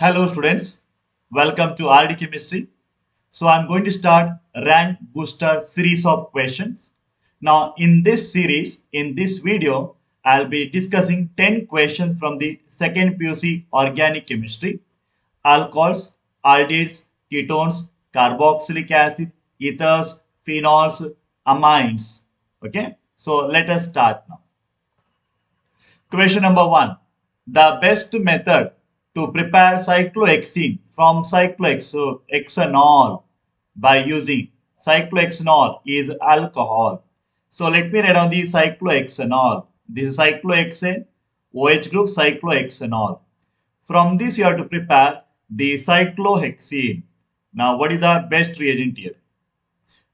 Hello students, welcome to RD Chemistry. So I'm going to start rank booster series of questions. Now in this series, in this video, I'll be discussing 10 questions from the second PUC organic chemistry, alcohols, aldehydes, ketones, carboxylic acid, ethers, phenols, amines. Okay, so let us start now. Question number one. The best method to prepare cyclohexene from cyclohexanol by using cyclohexanol is alcohol. So let me write down the cyclohexanol. This is cyclohexane, OH group cyclohexanol. From this you have to prepare the cyclohexene. Now what is the best reagent here?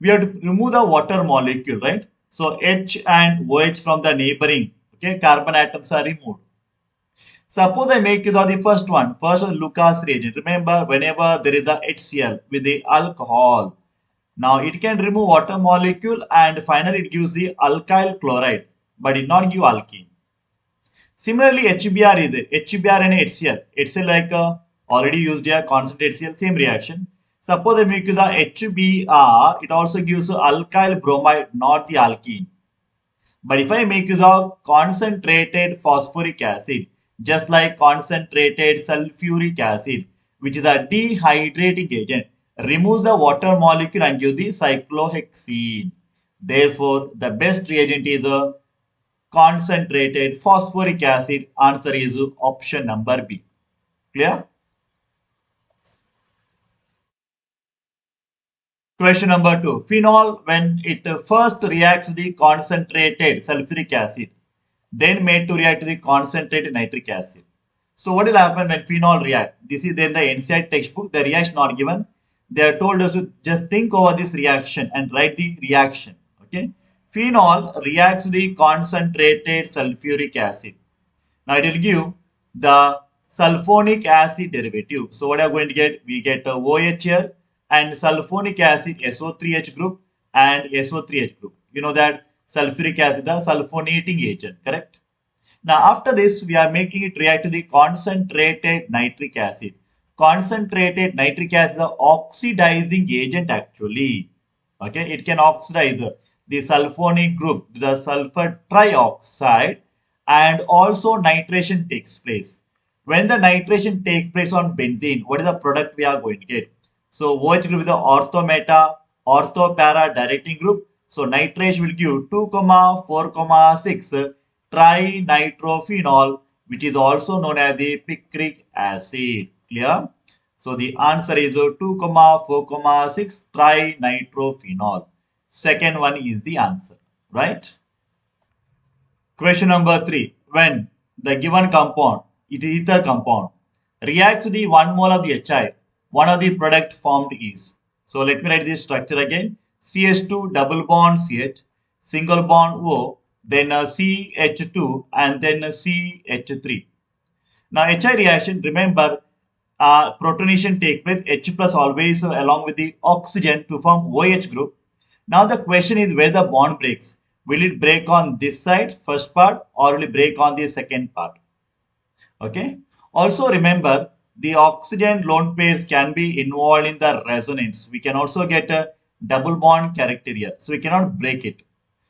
We have to remove the water molecule, right? So H and OH from the neighboring carbon atoms are removed. Suppose I make use of the first one, first Lucas reagent. Remember, whenever there is a HCl with the alcohol, now it can remove water molecule and finally it gives the alkyl chloride, but it not give alkene. Similarly, HBr is HBr and HCl. HCl like already used here, constant HCl, same reaction. Suppose I make use of HBr, it also gives alkyl bromide, not the alkene. But if I make use of concentrated phosphoric acid, just like concentrated sulfuric acid, which is a dehydrating agent, removes the water molecule and gives the cyclohexene. Therefore, the best reagent is a concentrated phosphoric acid. Answer is option number B. Clear? Question number two. Phenol, when it first reacts the concentrated sulfuric acid, then made to react to the concentrated nitric acid. So what will happen when phenol react? This is in the NCERT textbook. The reaction not given. They are told us to just think over this reaction and write the reaction. Okay. Phenol reacts to the concentrated sulfuric acid. Now it will give the sulfonic acid derivative. So what are we going to get? We get OH here and sulfonic acid SO3H group and SO3H group. You know that sulfuric acid is a sulfonating agent, correct? Now after this we are making it react to the concentrated nitric acid. Concentrated nitric acid is an oxidizing agent actually. Okay, it can oxidize the sulfonic group, the sulfur trioxide, and also nitration takes place. When the nitration takes place on benzene, what is the product we are going to get? So OH group is the orthometa, orthopara directing group. So nitration will give 2,4,6 trinitrophenol, which is also known as the picric acid. Clear? So the answer is 2,4,6 trinitrophenol. Second one is the answer, right? Question number 3. When the given compound, it is ether compound, reacts to the 1 mole of the HI, one of the product formed is. So let me write this structure again. CH2 double bond CH, single bond O, then CH2 and then CH3. Now HI reaction, remember protonation take place, H plus always along with the oxygen to form OH group. Now the question is where the bond breaks. Will it break on this side, first part, or will it break on the second part? Okay. Also remember the oxygen lone pairs can be involved in the resonance. We can also get a double bond character here. So we cannot break it.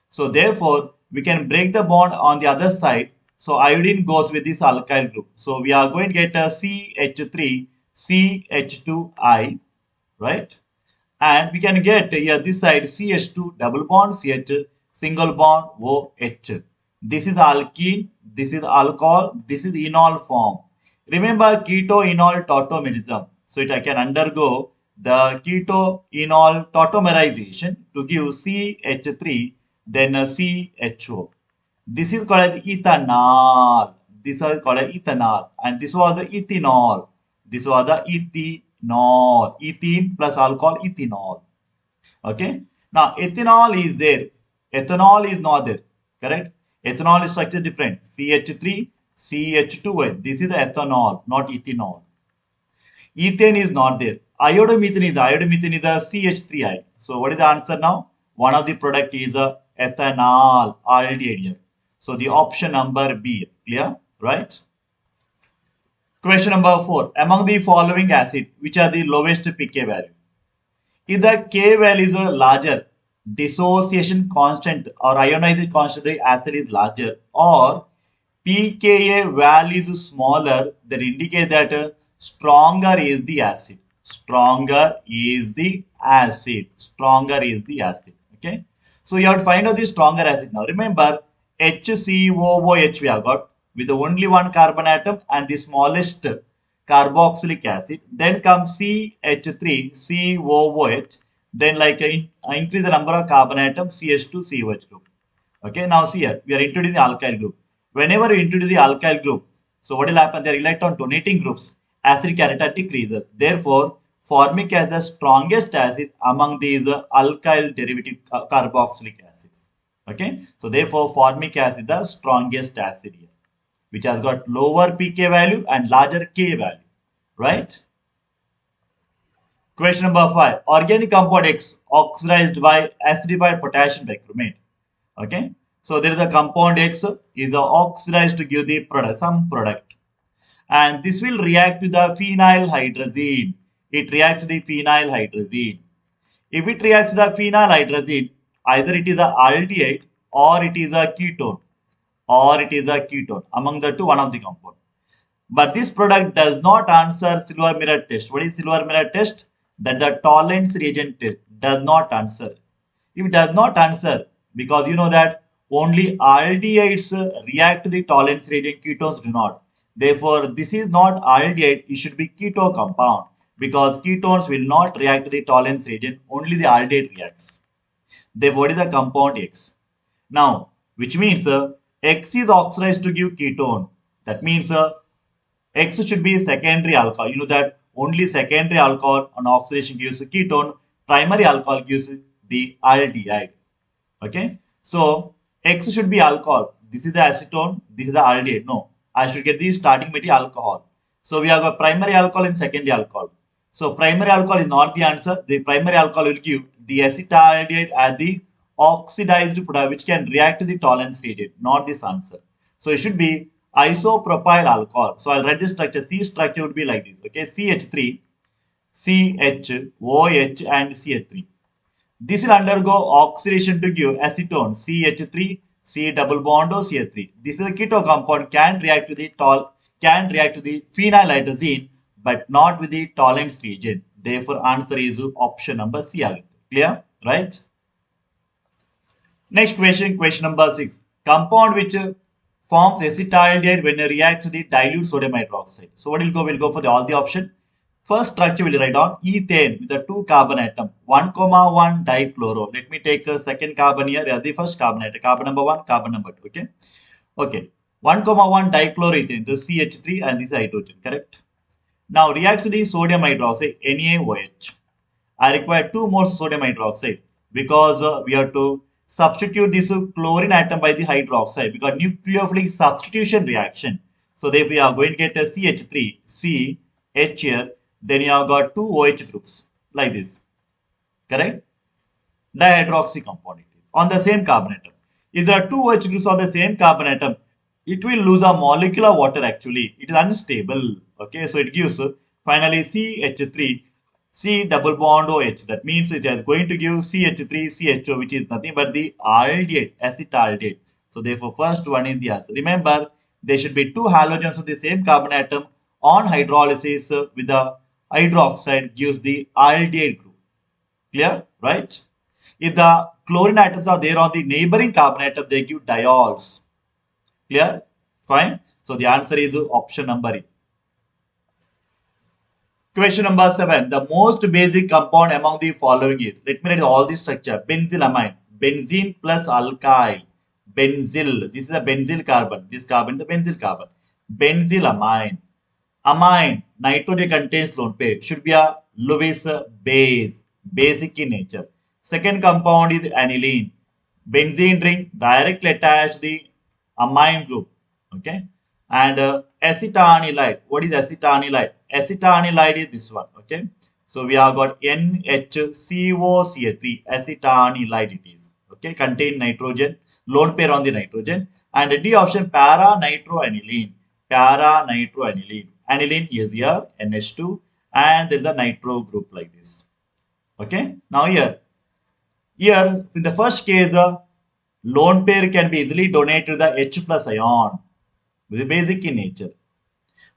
So therefore we can break the bond on the other side. So iodine goes with this alkyl group. So we are going to get a CH3, CH2I, right? And we can get here this side CH2 double bond CH single bond OH. This is alkene, this is alcohol, this is enol form. Remember keto-enol tautomerism. So I can undergo the keto-enol tautomerization to give CH3 then CHO. This is called as ethanol. This is called as ethanol and this was the ethanol. This was the ethanol. Ethene plus alcohol, ethanol. Okay. Now ethanol is there. Ethanol is not there. Correct. Ethanol is structure different. CH3, CH2. This is ethanol, not ethanol. Ethane is not there. Iodomethane is a CH3I. So what is the answer now? One of the product is a ethanol aldehyde here. So the option number B. Clear? Right? Question number 4. Among the following acid, which are the lowest pK value? If the K value is a larger, dissociation constant or ionization constant of the acid is larger, or pKa value is smaller, that indicate that stronger is the acid. Stronger is the acid. Stronger is the acid. Okay. So you have to find out the stronger acid now. Remember, HCOOH we have got with only one carbon atom and the smallest carboxylic acid. Then comes CH3COOH. Then increase the number of carbon atoms, CH2COH group. Okay, now see here, we are introducing the alkyl group. Whenever you introduce the alkyl group, so what will happen? They are electron donating groups. Acidic character decreases. Therefore, formic acid is the strongest acid among these alkyl derivative carboxylic acids. Okay, so therefore, formic acid is the strongest acid here, which has got lower pK value and larger K value. Right? Question number 5. Organic compound X oxidized by acidified potassium bichromate. Okay. So there is a compound X is oxidized to give the product, some product. And this will react to the phenyl hydrazine. It reacts to the phenyl hydrazine. If it reacts to the phenyl hydrazine, either it is a aldehyde or it is a ketone. Or it is a ketone. Among the two, one of the compound. But this product does not answer silver mirror test. What is silver mirror test? That the tolerance reagent test does not answer. If it does not answer, because you know that only aldehydes react to the tolerance reagent, ketones do not. Therefore, this is not aldehyde, it should be keto compound because ketones will not react to the tolerance reagent, only the aldehyde reacts. Therefore, what is the compound X? Now, which means X is oxidized to give ketone. That means X should be secondary alcohol. You know that only secondary alcohol on oxidation gives ketone, primary alcohol gives the aldehyde. Okay, so X should be alcohol. This is the acetone, this is the aldehyde. No, I should get the starting material alcohol. So we have a primary alcohol and secondary alcohol. So primary alcohol is not the answer. The primary alcohol will give the acetaldehyde as the oxidized product which can react to the tolerance reagent, not this answer. So it should be isopropyl alcohol. So I'll write this structure. C structure would be like this. Okay, CH3, CHOH and CH3. This will undergo oxidation to give acetone CH3, C double bond O CH3. This is a keto compound can react to the phenyl hydrazine but not with the tolerance reagent. Therefore, answer is option number C. Clear? Right? Next question, question number 6. Compound which forms acetaldehyde when it reacts with the dilute sodium hydroxide. So what will go? We'll go for all the option. First structure will write on ethane with the 2 carbon atom, 1,1 dichloro. Let me take a second carbon here as the first carbon atom. Carbon number 1, carbon number 2. Okay. Okay. 1,1 dichloroethane, this CH3 and this hydrogen, correct? Now reacts to the sodium hydroxide, NaOH. I require 2 more sodium hydroxide because we have to substitute this chlorine atom by the hydroxide because nucleophilic substitution reaction. So therefore we are going to get a CH3, C, H here, then you have got 2 OH groups like this, correct? Dihydroxy compound it is on the same carbon atom. If there are 2 OH groups on the same carbon atom, it will lose a molecule of water actually. It is unstable. Okay, so it gives finally CH3, C double bond OH. That means it is going to give CH3CHO, which is nothing but the aldehyde, acetaldehyde. So therefore, first one is the answer. Remember, there should be 2 halogens of the same carbon atom on hydrolysis with the hydroxide gives the aldehyde group. Clear? Right? If the chlorine atoms are there on the neighboring carbon atom, they give diols. Clear? Fine. So the answer is option number E. Question number 7. The most basic compound among the following is, let me write all this structure. Benzylamine. Benzene plus alkyl. Benzyl. This is a benzyl carbon. This carbon is the benzyl carbon. Benzylamine. Amine. Nitrogen contains lone pair. Should be a Lewis base. Basic in nature. Second compound is aniline. Benzene ring directly attached to the amine group. Okay. And acetanilide. What is acetanilide? Acetanilide is this one. Okay. So we have got NHCOCH3. Acetanilide it is. Okay. Contain nitrogen. Lone pair on the nitrogen. And D option para nitroaniline. para-nitroaniline. Aniline is here NH2 and there is a nitro group like this. Okay. Now here in the first case, lone pair can be easily donated to the H plus ion, which is basic in nature.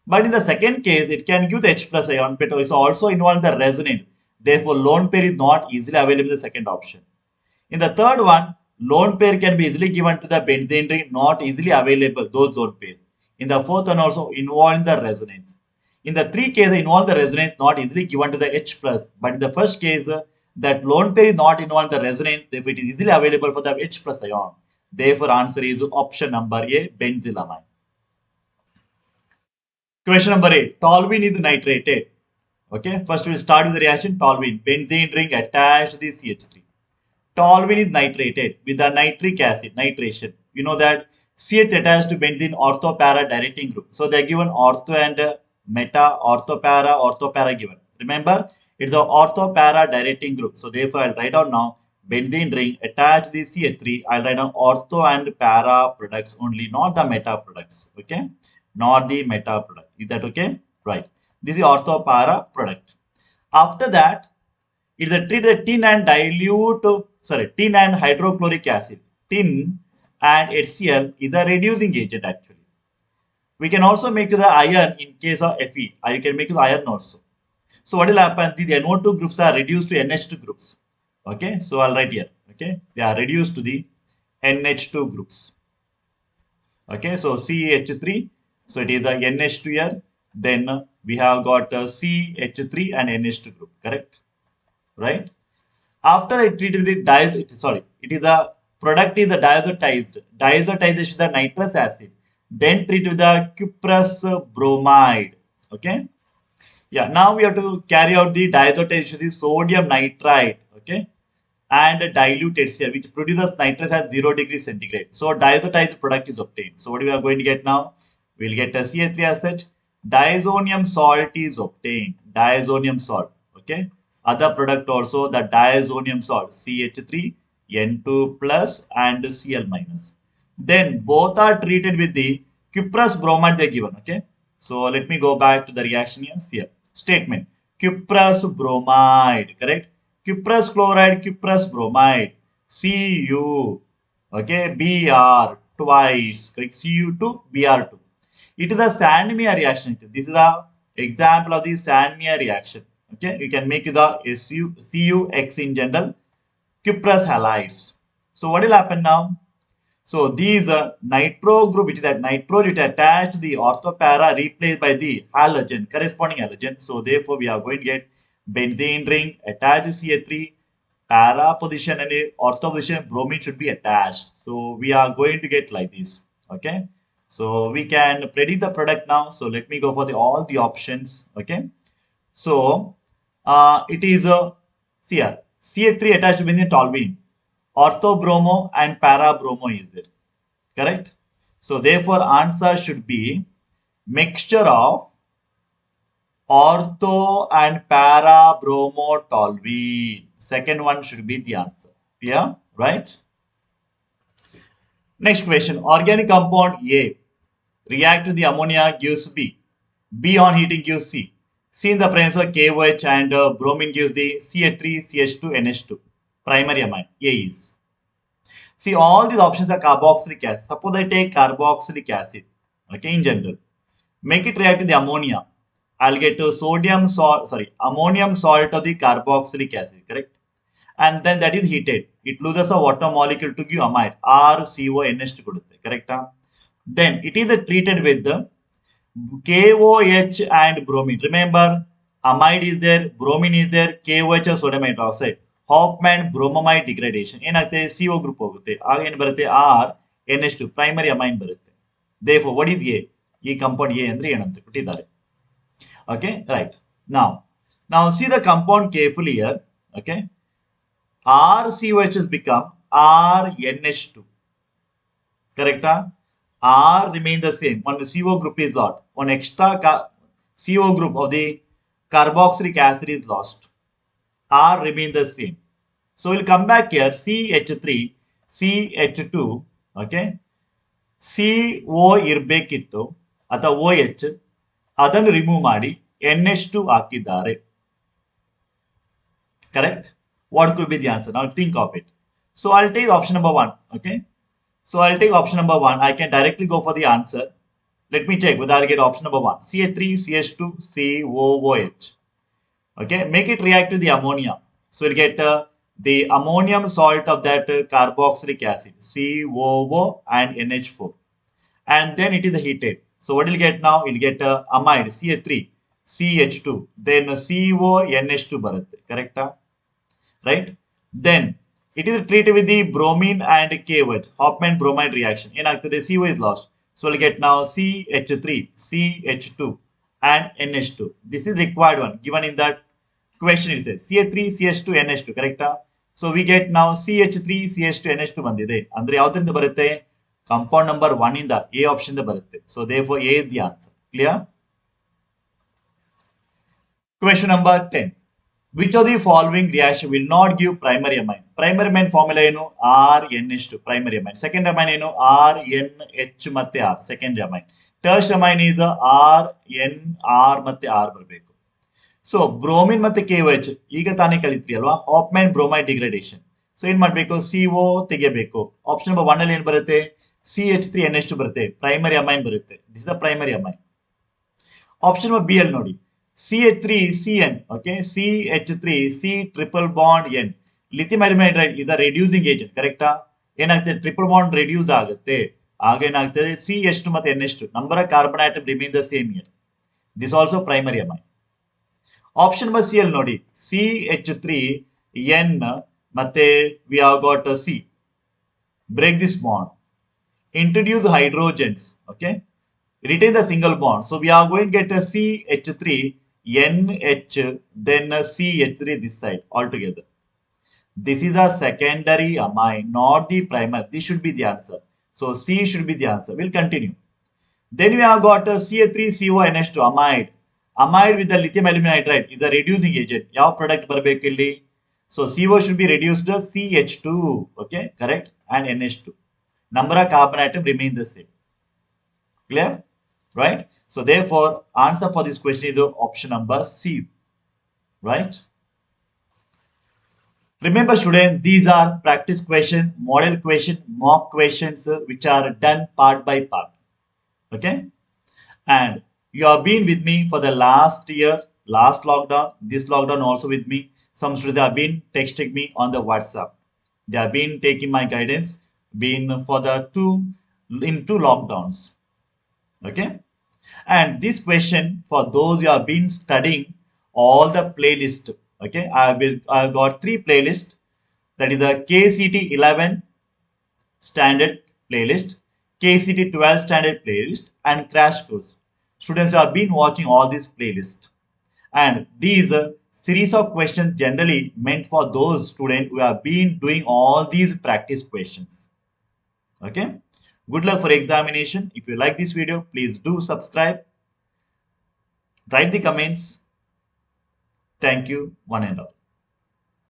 But in the second case, it can give the H plus ion, but it's also involved in the resonance. Therefore, lone pair is not easily available in the second option. In the third one, lone pair can be easily given to the benzene ring, not easily available, those lone pairs. In the fourth one also involved in the resonance. In the three cases, involved the resonance not easily given to the H plus. But in the first case, that lone pair is not involved in the resonance, therefore it is easily available for the H plus ion. Therefore, answer is option number A, benzylamine. Question number 8. Toluene is nitrated. Okay, first we'll start with the reaction. Toluene, benzene ring attached to the CH3. Toluene is nitrated with the nitric acid, nitration. You know that CH attached to benzene ortho-para directing group. So they are given ortho and meta, ortho-para given. Remember, it's the ortho-para directing group. So therefore, I'll write down now benzene ring attached to the CH3. I'll write down ortho and para products only, not the meta products. Okay, not the meta product. Is that okay? Right. This is ortho-para product. After that, it is a treat the tin and tin and hydrochloric acid. Tin and HCl is a reducing agent actually. We can also make the iron in case of Fe. You can make the iron also. So what will happen? These NO2 groups are reduced to NH2 groups. Okay, so I'll write here. Okay, they are reduced to the NH2 groups. Okay, so CH3. So it is a NH2 here. Then we have got CH3 and NH2 group. Correct? Right? After it treated with the it is a product is a diazotized. Diazotization is the nitrous acid. Then treated with the cuprous bromide. Okay. Yeah. Now we have to carry out the diazotization is sodium nitrite. Okay. And dilute HCl, which produces nitrous at 0 degrees centigrade. So diazotized product is obtained. So what we are going to get now? We'll get a CH3 as such. Diazonium salt is obtained. Diazonium salt. Okay. Other product also the diazonium salt CH3, N2 plus and Cl minus. Then both are treated with the cuprous bromide they given. Okay. So let me go back to the reaction here. Statement. Cuprous bromide. Correct. Cuprous chloride, cuprous bromide. Cu. Okay. Br twice. Correct. Cu2, Br2. It is a Sandmeyer reaction. This is an example of the Sandmeyer reaction. Okay, you can make the CuX in general, cuprous halides. So what will happen now? So these nitro group, which is that nitrogen attached to the ortho-para replaced by the halogen, corresponding halogen. So therefore we are going to get benzene ring attached to CH3, para position and ortho position bromine should be attached. So we are going to get like this. Okay. So we can predict the product now. So let me go for all the options. Okay. So it is here CH3 attached to benzene toluene, ortho-bromo and para-bromo is there. Correct? So therefore answer should be mixture of ortho and para-bromo toluene. Second one should be the answer. Yeah, right? Next question. Organic compound A react to the ammonia gives B. B on heating gives C. C in the presence of KOH and bromine gives the CH3, CH2, NH2. Primary amine. A is. See, all these options are carboxylic acid. Suppose I take carboxylic acid. Okay, in general. Make it react to the ammonia. I'll get ammonium salt of the carboxylic acid, correct? And then that is heated. It loses a water molecule to give amide. RCONH2, correct? Then it is treated with the KOH and bromine. Remember, amide is there, bromine is there, KOH sodium hydroxide. Hofmann bromamide degradation. ಏನಾಗುತ್ತೆ CO group ಹೋಗುತ್ತೆ. ಆಗ ಏನು ಬರುತ್ತೆ R NH2 primary amine ಬರುತ್ತೆ. Therefore, what is A? ಈ compound A ಅಂದ್ರೆ ಏನಂತ ಕೊಟ್ಟಿದ್ದಾರೆ. Okay, right. Now see the compound carefully here. Okay, RCOH has become RNH2. Correct? R remain the same. One CO group is lost. One extra CO group of the carboxylic acid is lost. R remain the same. So we'll come back here. CH3, CH2. Okay. CO ಇರಬೇಕಿತ್ತು. ಅಥವಾ OH ಅದನ್ನು remove ಮಾಡಿ NH2 ಹಾಕಿದ್ದಾರೆ. Correct? What could be the answer? Now think of it. So I'll take option number 1. Okay. So I'll take option number 1. I can directly go for the answer. Let me check whether I'll get option number 1. CH3, CH2, COOH. Okay. Make it react to the ammonia. So we'll get the ammonium salt of that carboxylic acid, COO and NH4. And then it is heated. So what will get now? We'll get amide, CH3, CH2, then CONH2 barutte. Correct? Right? Then it is treated with the bromine and KOH, Hofmann bromide reaction. Enagtade CO is lost. So we'll get now CH3, CH2 and NH2. This is required one given in that question. It says CH3, CH2, NH2. Correct? So we get now CH3, CH2, NH2 bandide. Andre yavudrinda barutte? Compound number 1 in the A option the barutte. So therefore A is the answer. Clear? Question number 10. Which of the following reaction will not give primary amine? Primary amine formula ಏನು RNH2 primary amine. Secondary amine ಏನು RNH ಮತ್ತೆ R secondary amine. Tertiary amine is RNR ಮತ್ತೆ R ಬರಬೇಕು. So bromine ಮತ್ತೆ KOH ಈಗ ತಾನೇ ಕಲಿತ್ರಿ ಅಲ್ವಾ, ಹಾಫ್ಮ್ಯಾನ್ bromide degradation. So ಏನ್ ಮಾಡ್ಬೇಕು, CO ತೆಗೆಯಬೇಕು. ಆಪ್ಷನ್ ನಂಬರ್ 1 ಅಲ್ಲಿ ಏನ್ ಬರುತ್ತೆ, CH3NH2 ಬರುತ್ತೆ, ಪ್ರೈಮರಿ ಅಮೈನ್ ಬರುತ್ತೆ. This is the primary amine. Option number B ಅಲ್ಲಿ ನೋಡಿ, CH3CN, okay, CH3C triple bond N. Lithium aluminum hydride is a reducing agent, correct? ಏನಾಗ್ತದೆ, ಟ್ರಿಪಲ್ ಬಾಂಡ್ ರೆಡ್ಯೂಸ್ ಆಗುತ್ತೆ. ಆಗ ಏನಾಗ್ತದೆ, CH2 ಮತ್ತೆ NH2 number of carbon atom remain the same here. This also primary amine. Option number C ಅಲ್ಲಿ ನೋಡಿ, CH3N ಮತ್ತೆ we have got C. Break this bond, introduce hydrogens, okay, retain the single bond. So we are going to get a CH3NH, then a CH3 this side altogether. This is a secondary amine, not the primary. This should be the answer. So C should be the answer. We'll continue. Then we have got a CH3CONH2 amide. Amide with the lithium aluminum hydride is a reducing agent. Yav product barbeku illi? So CO should be reduced to CH2, okay, correct, and NH2. Number of carbon atom remain the same. Clear? Right? So therefore, answer for this question is option number C. Right? Remember students, these are practice questions, model questions, mock questions which are done part by part. Okay? And you have been with me for the last year, last lockdown, this lockdown also with me. Some students have been texting me on the WhatsApp. They have been taking my guidance, been for the two lockdowns. Okay? And this question, for those who have been studying all the playlist, okay, I got 3 playlists. That is a KCT 11 standard playlist, KCT 12 standard playlist, and crash course. Students have been watching all these playlists, and these series of questions generally meant for those students who have been doing all these practice questions. Okay, good luck for examination. If you like this video, please do subscribe, write the comments. Thank you, one and all.